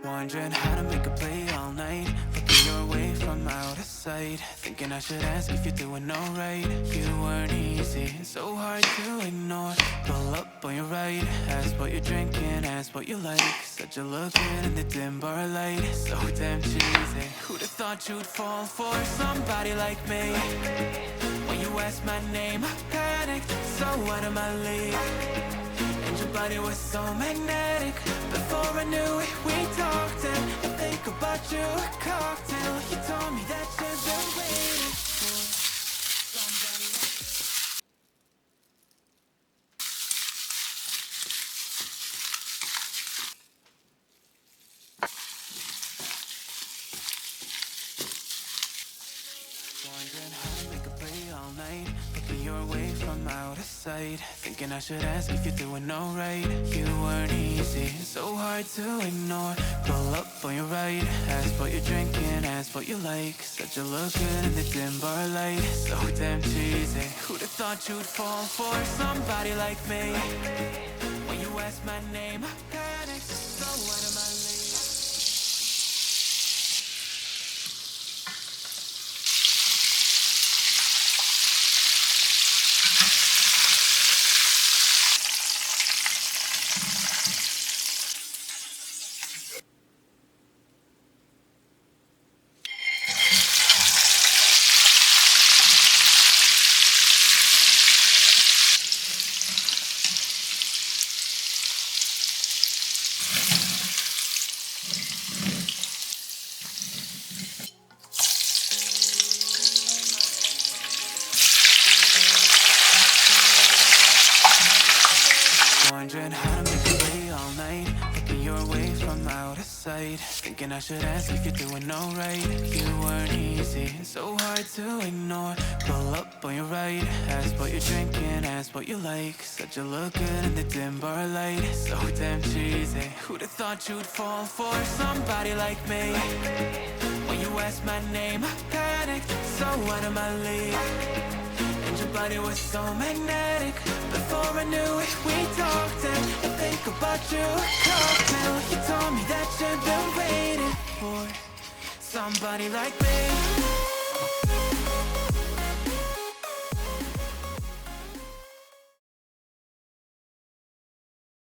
Wondering how to make a play all night, looking your way from out of sight, thinking I should ask if you're doing alright. You weren't easy, so hard to ignore. Pull up on your right, ask what you're drinking, ask what you like. Said you look good in the dim bar light, so damn cheesy. Who'd have thought you'd fall for somebody like me? When you asked my name, I panicked, so out of my league. And your body was so magnetic. Before I knew it, we talked, and I think about you a cocktail. You told me that you've been waiting for somebody like wondering how to make a play all night, looking your way from out of sight, thinking I should ask if you're doing alright. You weren't easy, so hard to ignore. Pull up on your right, ask what you're drinking, ask what you like. Said you look good in the dim bar light, so damn cheesy. Who'd have thought you'd fall for somebody like me? When you asked my name, I panicked, so out of my league. Wondering how to make a play all night, looking your way from out of sight, thinking I should ask if you're doing alright. You weren't easy, so hard to ignore. Pull up on your right, ask what you're drinking, ask what you like. Said you look good in the dim bar light, so damn cheesy. Who'd have thought you'd fall for somebody like me? When you asked my name, I panicked, so out of my league. And your body was so magnetic. Before I knew it, we talked, and I think about you a cocktail. You told me that you've been waiting for somebody like me.